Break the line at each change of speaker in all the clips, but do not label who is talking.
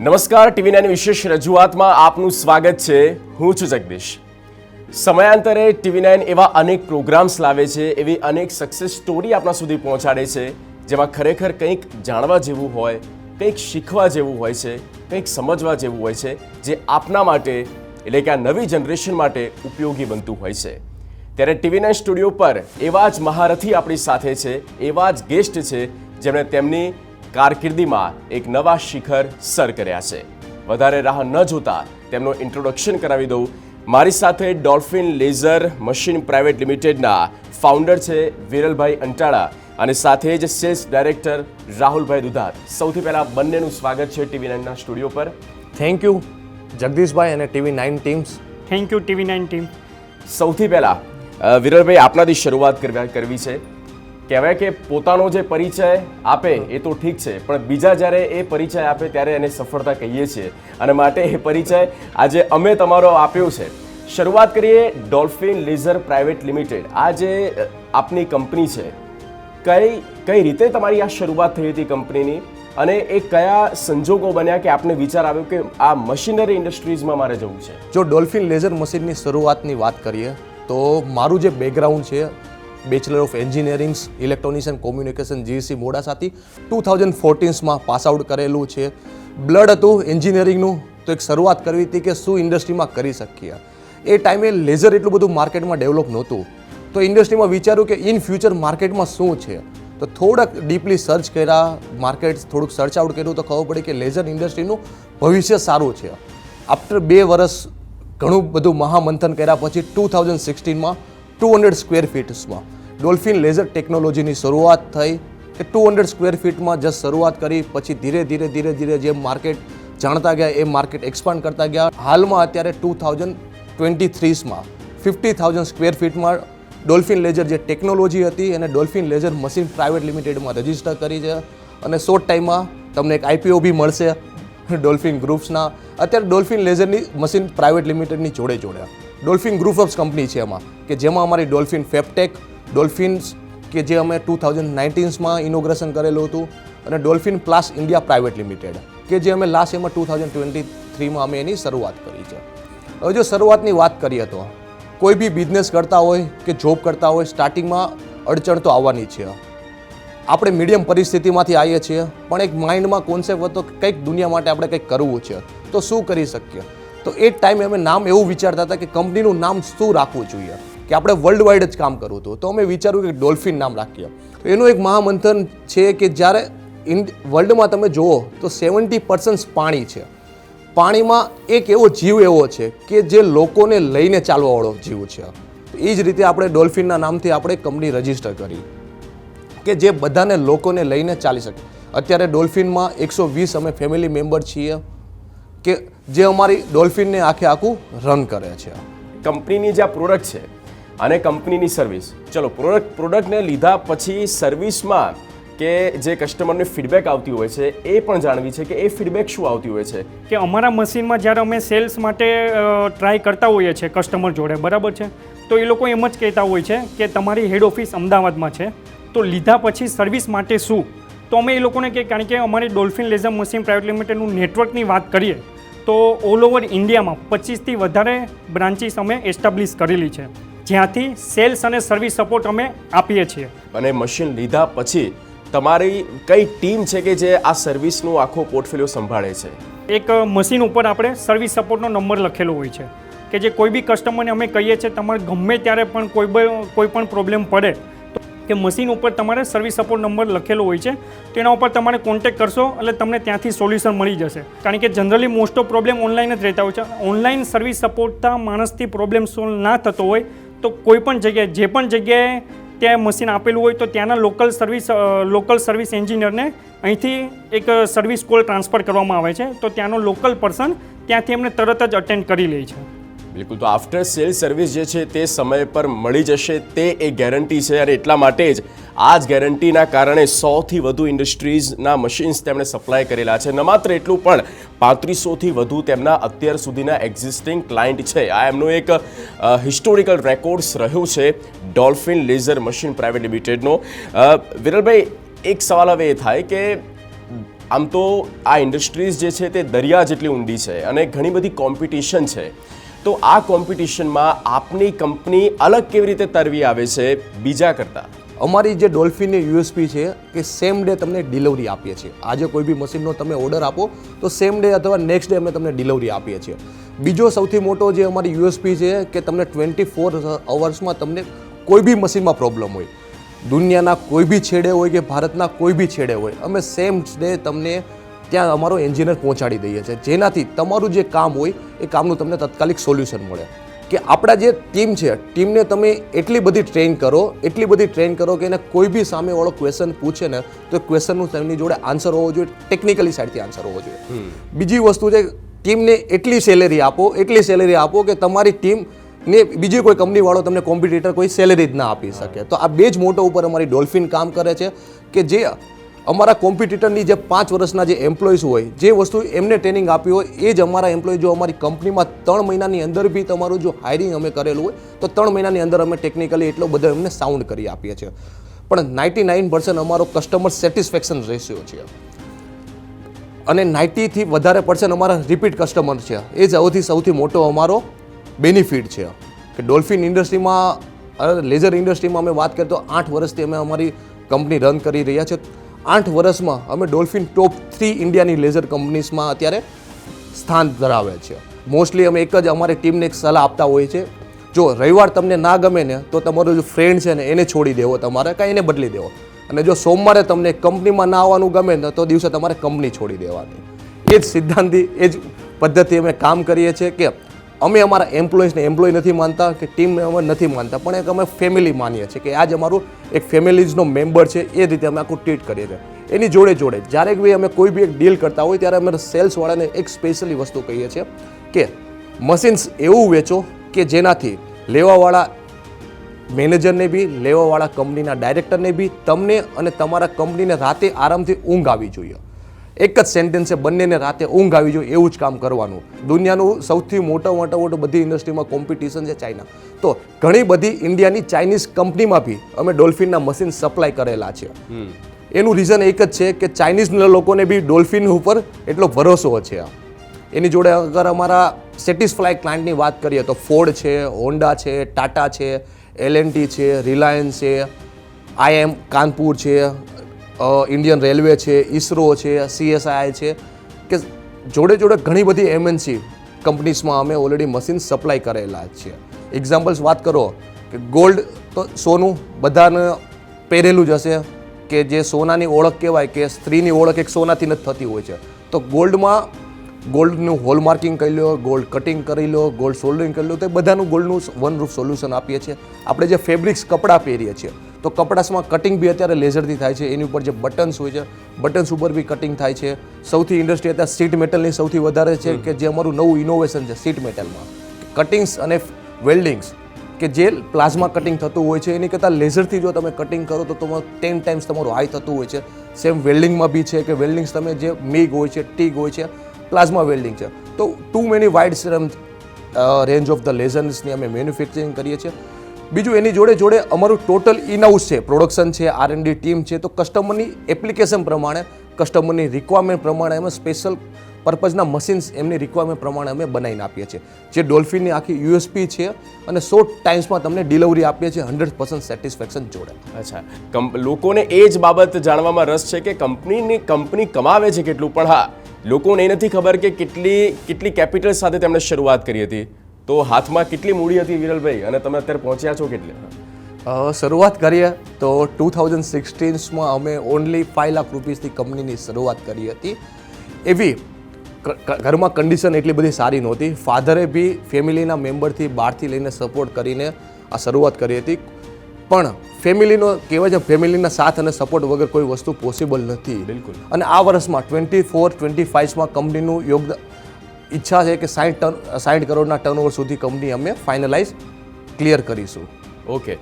નમસ્કાર, ટીવી9 વિશેષ રજૂઆતમાં આપનું સ્વાગત છે. હું છું જગદીશ. સમયાંતરે ટીવી9 એવા અનેક પ્રોગ્રામ્સ લાવે છે, એવી અનેક સક્સેસ સ્ટોરી આપણા સુધી પહોંચાડે છે, જેમાં ખરેખર કંઈક જાણવા જેવું હોય, કંઈક શીખવા જેવું હોય છે, કંઈક સમજવા જેવું હોય છે, જે આપના માટે એટલે કે આ નવી જનરેશન માટે ઉપયોગી બનતું હોય છે. ત્યારે ટીવી9 સ્ટુડિયો પર એવા જ મહારથી આપણી સાથે છે, એવા જ ગેસ્ટ છે, જેમણે તેમની કારકિર્દીમાં એક નવા શિખર સર કર્યા છે. વધારે રાહ ન જોતા તેમનો ઇન્ટ્રોડક્શન કરાવી દઉં. મારી સાથે ડોલ્ફિન લેઝર મશીન પ્રાઇવેટ લિમિટેડના ફાઉન્ડર છે વિરલભાઈ અંટાળા અને સાથે જ સેલ્સ ડાયરેક્ટર રાહુલભાઈ દુધાત. સૌથી પહેલાં બંનેનું સ્વાગત છે ટીવી9ના સ્ટુડિયો પર.
થેન્ક યુ જગદીશભાઈ અને TV nine teams.
Thank you TV nine team.
સૌથી પહેલાં વિરલભાઈ આપણાથી શરૂઆત કરવી છે. કહેવાય કે પોતાનો જે પરિચય આપે એ તો ઠીક છે, પણ બીજા જ્યારે એ પરિચય આપે ત્યારે એને સફળતા કહીએ છીએ, અને માટે એ પરિચય આજે અમે તમારો આપ્યો છે. શરૂઆત કરીએ ડોલ્ફિન લેઝર પ્રાઇવેટ લિમિટેડ. આ જે આપની કંપની છે, કઈ રીતે તમારી આ શરૂઆત થઈ હતી કંપનીની, અને એ કયા સંજોગો બન્યા કે આપને વિચાર આવ્યો કે આ મશીનરી ઇન્ડસ્ટ્રીઝમાં મારે જવું છે?
જો ડોલ્ફિન લેઝર મશીનની શરૂઆતની વાત કરીએ તો મારું જે બેકગ્રાઉન્ડ છે, bachelor of engineerings electronics and communication GEC મોડાસાથી 2014માં પાસ આઉટ કરેલું છે. બ્લડ હતું એન્જિનિયરિંગનું, તો એક શરૂઆત કરવી હતી કે શું ઇન્ડસ્ટ્રીમાં કરી શકીએ. એ ટાઈમે લેઝર એટલું બધું માર્કેટમાં ડેવલપ નહોતું, તો ઇન્ડસ્ટ્રીમાં વિચાર્યું કે ઇન ફ્યુચર માર્કેટમાં શું છે. તો થોડાક ડીપલી સર્ચ કર્યા, માર્કેટ થોડુંક સર્ચ આઉટ કર્યું તો ખબર પડી કે લેઝર ઇન્ડસ્ટ્રીનું ભવિષ્ય સારું છે. આફ્ટર 2 વર્ષ ઘણું બધું મહામંથન કર્યા પછી 2016માં 200 સ્ક્વેર ફીટ્સમાં ડોલ્ફિન લેઝર ટેકનોલોજીની શરૂઆત થઈ. કે 200 સ્ક્વેર ફીટમાં જસ્ટ શરૂઆત કરી, પછી ધીરે ધીરે જે માર્કેટ જાણતા ગયા એ માર્કેટ એક્સપાન્ડ કરતા ગયા. હાલમાં અત્યારે 2023માં 50,000 સ્ક્વેર ફીટમાં ડોલ્ફિન લેઝર જે ટેકનોલોજી હતી એને ડોલ્ફિન લેઝર મશીન પ્રાઇવેટ લિમિટેડમાં રજીસ્ટર કરી છે, અને શોર્ટ ટાઈમમાં તમને એક આઈપીઓ બી મળશે ડોલ્ફિન ગ્રુપ્સના. અત્યારે ડોલ્ફિન લેઝરની મશીન પ્રાઇવેટ લિમિટેડની જોડે ડોલ્ફિન ગ્રુપ ઓફ કંપની છે એમાં, કે જેમાં અમારી ડોલ્ફિન ફેપટેક, ડોલ્ફિન્સ કે જે અમે 2019માં ઇનોગ્રેશન કરેલું હતું, અને ડોલ્ફિન પ્લાસ ઇન્ડિયા પ્રાઇવેટ લિમિટેડ કે જે અમે લાસ્ટ એમાં 2023માં અમે એની શરૂઆત કરી છે. હવે જો શરૂઆતની વાત કરીએ તો કોઈ બી બિઝનેસ કરતા હોય કે જોબ કરતા હોય, સ્ટાર્ટિંગમાં અડચણ તો આવવાની છે. આપણે મીડિયમ પરિસ્થિતિમાંથી આવીએ છીએ, પણ એક માઇન્ડમાં કોન્સેપ્ટ હતો કે કંઈક દુનિયા માટે આપણે કંઈક કરવું છે, તો શું કરી શકીએ. તો એ ટાઈમે અમે નામ એવું વિચારતા હતા કે કંપનીનું નામ શું રાખવું જોઈએ, કે આપણે વર્લ્ડ વાઇડ જ કામ કરવું હતું. તો અમે વિચાર્યું કે ડોલ્ફિન નામ રાખીએ. તો એનું એક મહામંથન છે કે જ્યારે વર્લ્ડમાં તમે જુઓ તો 70% પાણી છે. પાણીમાં એક એવો જીવ એવો છે કે જે લોકોને લઈને ચાલવાવાળો જીવ છે. એ જ રીતે આપણે ડોલ્ફિનના નામથી આપણે કંપની રજીસ્ટર કરી કે જે બધાને લોકોને લઈને ચાલી શકે. અત્યારે ડોલ્ફિનમાં 120 અમે ફેમિલી મેમ્બર છીએ કે જે અમારી ડોલ્ફિનને આખું રન કરે છે.
કંપનીની જે આ પ્રોડક્ટ છે અને કંપનીની સર્વિસ, ચલો પ્રોડક્ટને લીધા પછી સર્વિસમાં કે જે કસ્ટમરને ફીડબેક આવતી હોય છે એ પણ જાણવી છે કે એ ફીડબેક શું આવતી હોય છે.
કે અમારા મશીનમાં જ્યારે અમે સેલ્સ માટે ટ્રાય કરતા હોઈએ છીએ કસ્ટમર જોડે, બરાબર છે, તો એ લોકો એમ જ કહેતા હોય છે કે તમારી હેડ ઓફિસ અમદાવાદમાં છે, તો લીધા પછી સર્વિસ માટે શું. તો અમે એ લોકોને કહીએ, કારણ કે અમારી ડોલ્ફિન લેઝર મશીન પ્રાઇવેટ લિમિટેડનું નેટવર્કની વાત કરીએ તો ઓલ ઓવર ઇન્ડિયામાં 25થી વધારે બ્રાન્ચીસ અમે એસ્ટાબ્લિશ કરેલી છે, જ્યાંથી સેલ્સ અને સર્વિસ સપોર્ટ અમે આપીએ છીએ.
અને મશીન લીધા પછી તમારી કઈ ટીમ છે કે જે આ સર્વિસનું આખો પોર્ટફોલિયો સંભાળે છે?
એક મશીન ઉપર આપણે સર્વિસ સપોર્ટનો નંબર લખેલો હોય છે કે જે કોઈ બી કસ્ટમરને અમે કહીએ છીએ તમારે ગમે ત્યારે પણ કોઈ પણ પ્રોબ્લેમ પડે તો કે મશીન ઉપર તમારે સર્વિસ સપોર્ટ નંબર લખેલો હોય છે, તેના ઉપર તમારે કોન્ટેક્ટ કરશો એટલે તમને ત્યાંથી સોલ્યુશન મળી જશે. કારણ કે generally most of problem online જ રહેતા હોય છે. ઓનલાઈન સર્વિસ સપોર્ટતા માણસથી પ્રોબ્લેમ સોલ્વ ના થતો હોય તો કોઈ પણ જગ્યાએ જે પણ જગ્યાએ ત્યાં મશીન આપેલું હોય તો ત્યાંના લોકલ સર્વિસ એન્જિનિયરને અહીંથી એક સર્વિસ કોલ ટ્રાન્સફર કરવામાં આવે છે, તો ત્યાંનો લોકલ પર્સન ત્યાંથી એમને તરત જ અટેન્ડ કરી લે છે.
બિલકુલ. તો આફ્ટર સેલ સર્વિસ જે છે તે સમય પર મળી જશે તે એક ગેરંટી છે, અને એટલા માટે જ આ જ ગેરંટીના કારણે 100થી વધુ ઇન્ડસ્ટ્રીઝના મશીન્સ તેમણે સપ્લાય કરેલા છે. ન માત્ર એટલું, પણ 3500થી વધુ તેમના અત્યાર સુધીના એક્ઝિસ્ટિંગ ક્લાયન્ટ છે. આ એમનો એક હિસ્ટોરિકલ રેકોર્ડ્સ રહ્યો છે ડોલ્ફિન લેઝર મશીન પ્રાઇવેટ લિમિટેડનો. વિરલભાઈ, એક સવાલ હવે એ થાય કે આમ તો આ ઇન્ડસ્ટ્રીઝ જે છે તે દરિયા જેટલી ઊંડી છે અને ઘણી બધી કોમ્પિટિશન છે, તો આ કોમ્પિટિશનમાં આપની કંપની અલગ કેવી રીતે તરવી આવે છે બીજા કરતાં?
અમારી જે ડોલ્ફિનની યુએસપી છે કે સેમ ડે તમને ડિલિવરી આપીએ છીએ. આજે કોઈ બી મશીનનો તમે ઓર્ડર આપો તો સેમ ડે અથવા નેક્સ્ટ ડે અમે તમને ડિલિવરી આપીએ છીએ. બીજો સૌથી મોટો જે અમારી યુએસપી છે કે તમને 24 અવર્સમાં તમને કોઈ બી મશીનમાં પ્રોબ્લેમ હોય, દુનિયાના કોઈ બી છેડે હોય કે ભારતના કોઈ બી છેડે હોય, અમે સેમ ડે તમને ત્યાં અમારો એન્જિનિયર પહોંચાડી દઈએ છીએ, જેનાથી તમારું જે કામ હોય એ કામનું તમને તાત્કાલિક સોલ્યુશન મળે. કે આપણા જે ટીમ છે, ટીમને તમે એટલી બધી ટ્રેન કરો કે એને કોઈ બી સામેવાળો ક્વેશ્ચન પૂછે ને તો ક્વેશ્ચનનું તેમની જોડે આન્સર હોવો જોઈએ, ટેકનિકલી સાઈડથી આન્સર હોવો જોઈએ. બીજી વસ્તુ છે, ટીમને એટલી સેલેરી આપો કે તમારી ટીમને બીજી કોઈ કંપનીવાળો તમને કોમ્પિટિટર કોઈ સેલેરી જ ના આપી શકે. તો આ બે જ મોટો ઉપર અમારી ડોલ્ફિન કામ કરે છે કે જે અમારા કોમ્પિટિટરની જે 5 વર્ષના જે એમ્પ્લોઈઝ હોય, જે વસ્તુ એમને ટ્રેનિંગ આપી હોય એ જ અમારા એમ્પ્લોય જો અમારી કંપનીમાં 3 મહિનાની અંદર બી તમારું જો હાયરિંગ અમે કરેલું હોય તો 3 મહિનાની અંદર અમે ટેકનિકલી એટલો બધો એમને સાઉન્ડ કરી આપીએ છીએ. પણ 99% અમારો કસ્ટમર સેટિસ્ફેક્શન રેશિયો છે અને 90થી વધારે % અમારા રિપીટ કસ્ટમર છે. એ સૌથી મોટો અમારો બેનિફિટ છે કે ડોલ્ફિન ઇન્ડસ્ટ્રીમાં, લેઝર ઇન્ડસ્ટ્રીમાં અમે વાત કરીએ તો 8 વર્ષથી અમે અમારી કંપની રન કરી રહ્યા છીએ. 8 વર્ષમાં અમે ડોલ્ફિન ટોપ 3 ઇન્ડિયાની લેઝર કંપનીઝમાં અત્યારે સ્થાન ધરાવે છે. મોસ્ટલી અમે એક જ અમારી ટીમને એક સલાહ આપતા હોઈએ છીએ, જો રવિવાર તમને ના ગમે ને તો તમારો જો ફ્રેન્ડ છે ને એને છોડી દેવો તમારે, કાંઈ એને બદલી દેવો, અને જો સોમવારે તમને કંપનીમાં ના આવવાનું ગમે ને તો દિવસે તમારે કંપની છોડી દેવાની. એ જ સિદ્ધાંતથી, એ જ પદ્ધતિ અમે કામ કરીએ છીએ કે અમે અમારા એમ્પ્લોઈઝને એમ્પ્લોય નથી માનતા કે ટીમને અમે નથી માનતા, પણ એક અમે ફેમિલી માનીએ છીએ કે આ જ અમારું એક ફેમિલીઝનો મેમ્બર છે. એ રીતે અમે આખું ટ્રીટ કરીએ છીએ. એની જોડે જ્યારે બી અમે કોઈ બી એક ડીલ કરતા હોય ત્યારે અમે સેલ્સવાળાને એક સ્પેશિયલી વસ્તુ કહીએ છીએ કે મશીન્સ એવું વેચો કે જેનાથી લેવાવાળા મેનેજરને બી, લેવાવાળા કંપનીના ડાયરેક્ટરને બી, તમને અને તમારા કંપનીને રાતે આરામથી ઊંઘ આવી જોઈએ. એક જ સેન્ટેન્સે બંનેને રાતે ઊંઘ આવી જોઈએ એવું જ કામ કરવાનું. દુનિયાનું સૌથી મોટું બધી ઇન્ડસ્ટ્રીમાં કોમ્પિટિશન છે ચાઇના, તો ઘણી બધી ઇન્ડિયાની ચાઇનીઝ કંપનીમાં બી અમે ડોલ્ફિનના મશીન સપ્લાય કરેલા છે. એનું રીઝન એક જ છે કે ચાઇનીઝ લોકોને બી ડોલ્ફિન ઉપર એટલો ભરોસો છે. એની જોડે અગર અમારા સેટિસ્ફાય ક્લાયન્ટની વાત કરીએ તો ફોર્ડ છે, હોન્ડા છે, ટાટા છે, L&T છે, રિલાયન્સ છે, IIM કાનપુર છે, ઇન્ડિયન રેલવે છે, ઇસરો છે, CSI છે, કે જોડે ઘણી બધી MNC કંપનીઝમાં અમે ઓલરેડી મશીન સપ્લાય કરેલા છે. એક્ઝામ્પલ્સ વાત કરો કે ગોલ્ડ તો સોનું બધાને પહેરેલું જ હશે, કે જે સોનાની ઓળખ કહેવાય કે સ્ત્રીની ઓળખ એક સોનાથી નથી થતી હોય છે, તો ગોલ્ડનું હોલમાર્કિંગ કરી લો, ગોલ્ડ કટિંગ કરી લો, ગોલ્ડ સોલ્ડરિંગ કરી લો, તો બધાનું ગોલ્ડનું વન રૂફ સોલ્યુશન આપીએ છીએ. આપણે જે ફેબ્રિક્સ કપડાં પહેરીએ છીએ તો કપડાસમાં કટિંગ બી અત્યારે લેઝરથી થાય છે. એની ઉપર જે બટન્સ હોય છે, બટન્સ ઉપર બી કટિંગ થાય છે. સૌથી ઇન્ડસ્ટ્રી અત્યારે સીટ મેટલની સૌથી વધારે છે કે જે અમારું નવું ઇનોવેશન છે સીટ મેટલમાં. કટિંગ્સ અને વેલ્ડિંગ્સ કે જે પ્લાઝમા કટિંગ થતું હોય છે એની કરતાં લેઝરથી જો તમે કટિંગ કરો તો તમારું 10 ટાઈમ્સ તમારું હાઈ થતું હોય છે. સેમ વેલ્ડિંગમાં બી છે કે વેલ્ડિંગ્સ તમે જે મિગ હોય છે, ટીગ હોય છે, પ્લાઝમા વેલ્ડિંગ છે, તો to many wide range of the લેઝર્સની અમે મેન્યુફેક્ચરિંગ કરીએ છીએ. બીજું એની જોડે અમારું ટોટલ ઇનહાઉસ છે, પ્રોડક્શન છે, R&D ટીમ છે, તો કસ્ટમરની એપ્લિકેશન પ્રમાણે, કસ્ટમરની રિક્વાયરમેન્ટ પ્રમાણે અમે સ્પેશિયલ પર્પઝના મશીન્સ એમની રિક્વાયરમેન્ટ પ્રમાણે અમે બનાવીને આપીએ છીએ, જે ડોલ્ફિનની આખી USP છે અને શોર્ટ ટાઈમ્સમાં તમને ડિલિવરી આપીએ છીએ 100% સેટિસ્ફેક્શન જોડે.
અચ્છા, લોકોને એ જ બાબત જાણવામાં રસ છે કે કંપની કમાવે છે કેટલું, પણ હા, લોકોને એ નથી ખબર કે કેટલી કેપિટલ સાથે તેમણે શરૂઆત કરી હતી. તો હાથમાં કેટલી મૂડી હતી વિરલભાઈ, અને તમે અત્યારે પહોંચ્યા છો કેટલે?
શરૂઆત કરીએ તો 2016માં અમે ઓનલી 5 લાખ રૂપિયાથી કંપનીની શરૂઆત કરી હતી. એવી ઘરમાં કન્ડિશન એટલી બધી સારી નહોતી. ફાધરે બી ફેમિલીના મેમ્બરથી બહારથી લઈને સપોર્ટ કરીને આ શરૂઆત કરી હતી. પણ ફેમિલીનો કહેવાય છે, ફેમિલીના સાથ અને સપોર્ટ વગર કોઈ વસ્તુ પોસિબલ નથી.
બિલકુલ. અને
આ વર્ષમાં 24-25માં કંપનીનું યોગદાન, ઈચ્છા છે કે 60 કરોડના ટર્નઓવર સુધી કંપની અમે ફાઇનલાઇઝ ક્લિયર કરીશું.
ઓકે,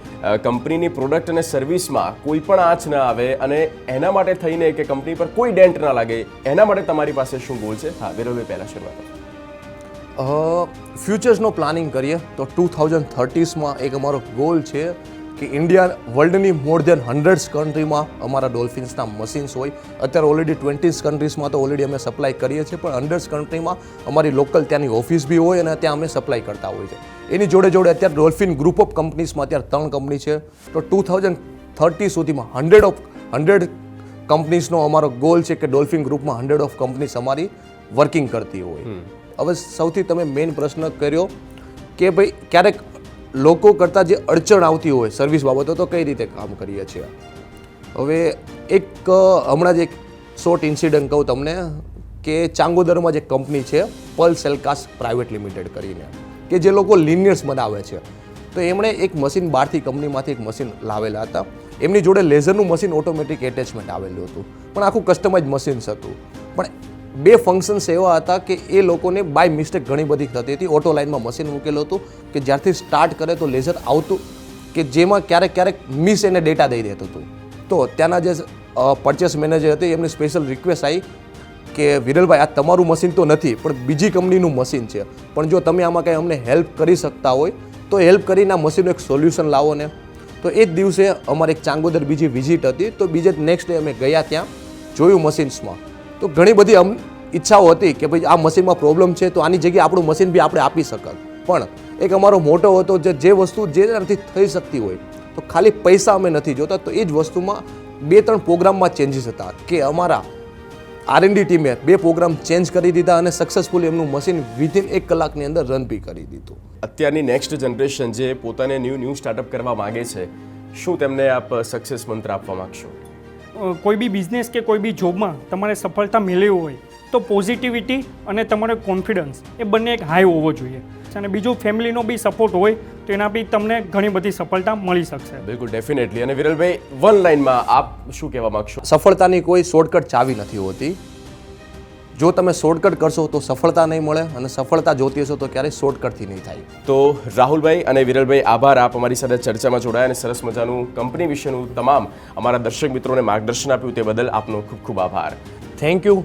કંપનીની પ્રોડક્ટ અને સર્વિસમાં કોઈ પણ આંચ ન આવે અને એના માટે થઈને કે કંપની પર કોઈ ડેન્ટ ના લાગે, એના માટે તમારી પાસે શું ગોલ છે? હા વિરલભાઈ, પહેલા શરૂઆત.
ફ્યુચર્સનો પ્લાનિંગ કરીએ તો 2030માં એક અમારો ગોલ છે કે ઇન્ડિયા વર્લ્ડની મોર દેન 100 કન્ટ્રીમાં અમારા ડોલ્ફિન્સના મશીન્સ હોય. અત્યારે ઓલરેડી 20 કન્ટ્રીઝમાં તો ઓલરેડી અમે સપ્લાય કરીએ છીએ, પણ 100 કન્ટ્રીમાં અમારી લોકલ ત્યાંની ઓફિસ બી હોય અને ત્યાં અમે સપ્લાય કરતા હોય છે. એની જોડે જોડે અત્યારે ડોલ્ફિન ગ્રુપ ઓફ કંપનીઝમાં અત્યારે 3 કંપની છે. તો 2030 સુધીમાં 100 કંપનીઝનો અમારો ગોલ છે કે ડોલ્ફિન ગ્રુપમાં 100 ઓફ કંપનીઝ અમારી વર્કિંગ કરતી હોય. હવે સૌથી તમે મેઇન પ્રશ્ન કર્યો કે ભાઈ ક્યારેક લોકો કરતાં જે અડચણ આવતી હોય સર્વિસ બાબતો તો કઈ રીતે કામ કરીએ છીએ. હવે હમણાં જ એક શોર્ટ ઇન્સિડન્ટ કહું તમને કે ચાંગોદરમાં જે કંપની છે પલ સેલકાસ પ્રાઇવેટ લિમિટેડ કરીને, કે જે લોકો લિનિયર્સ બનાવે છે. તો એમણે એક મશીન બહારથી કંપનીમાંથી એક મશીન લાવેલા હતા. એમની જોડે લેઝરનું મશીન ઓટોમેટિક એટેચમેન્ટ આવેલું હતું, પણ આખું કસ્ટમાઇઝ મશીન્સ હતું. પણ 2 ફંક્શન્સ એવા હતા કે એ લોકોને બાય મિસ્ટેક ઘણી બધી થતી હતી. ઓટો લાઇનમાં મશીન મૂકેલું હતું કે જ્યારથી સ્ટાર્ટ કરે તો લેઝર આવતું, કે જેમાં ક્યારેક મિસ એને ડેટા દઈ દેતું હતું. તો ત્યાંના જે પરચેસ મેનેજર હતી એમની સ્પેશિયલ રિક્વેસ્ટ આવી કે વિરલભાઈ આ તમારું મશીન તો નથી પણ બીજી કંપનીનું મશીન છે, પણ જો તમે આમાં કંઈ અમને હેલ્પ કરી શકતા હોય તો હેલ્પ કરીને આ મશીનનું એક સોલ્યુશન લાવો ને. તો એ જ દિવસે અમારે એક ચાંગોદર બીજી વિઝિટ હતી. તો બીજે નેક્સ્ટ ડે અમે ગયા, ત્યાં જોયું મશીન્સમાં. તો ઘણી બધી ઈચ્છાઓ હતી કે ભાઈ આ મશીનમાં પ્રોબ્લેમ છે તો આની જગ્યાએ આપણું મશીન બી આપણે આપી શકત. પણ એક અમારો મોટો હતો જે વસ્તુ જેનાથી થઈ શકતી હોય તો ખાલી પૈસા અમે નથી જોતા. તો એ જ વસ્તુમાં 2-3 પ્રોગ્રામમાં ચેન્જીસ હતા કે અમારા R&D ટીમે 2 પ્રોગ્રામ ચેન્જ કરી દીધા અને સક્સેસફુલી એમનું મશીન વિધિન 1 કલાકની અંદર રન બી કરી દીધું.
અત્યારની નેક્સ્ટ જનરેશન જે પોતાને ન્યૂ સ્ટાર્ટઅપ કરવા માંગે છે, શું તેમને આપ સક્સેસ મંત્ર આપવા માંગશો?
કોઈ બી બિઝનેસ કે કોઈ બી જોબમાં તમારે સફળતા મેળવી હોય તો પોઝિટિવિટી અને તમારો કોન્ફિડન્સ એ બંને એક હાઈ હોવો જોઈએ. અને બીજું ફેમિલીનો બી સપોર્ટ હોય તો એના બી તમને ઘણી બધી સફળતા મળી શકશે.
બિલકુલ, ડેફિનેટલી. અને વિરલભાઈ, 1 લાઇનમાં આપ શું કહેવા માંગશો?
સફળતાની કોઈ શોર્ટકટ ચાવી નથી હોતી. જો તમે શોર્ટકટ કરશો તો સફળતા નહીં મળે, અને સફળતા જોતી હશો તો ક્યારેય શોર્ટકટથી નહીં થાય.
તો રાહુલભાઈ અને વિરલભાઈ, આભાર, આપ અમારી સાથે ચર્ચામાં જોડાયા અને સરસ મજાનું કંપની વિશેનું તમામ અમારા દર્શક મિત્રોને માર્ગદર્શન આપ્યું તે બદલ આપનો ખૂબ ખૂબ આભાર.
થેન્ક યુ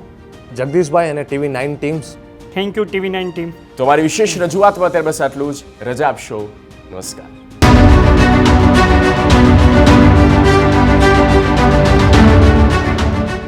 જગદીશભાઈ અને TV9 teams.
Thank you TV9 team.
તો અમારી વિશેષ રજૂઆતમાં અત્યારે બસ આટલું જ. રજા આપશો. નમસ્કાર.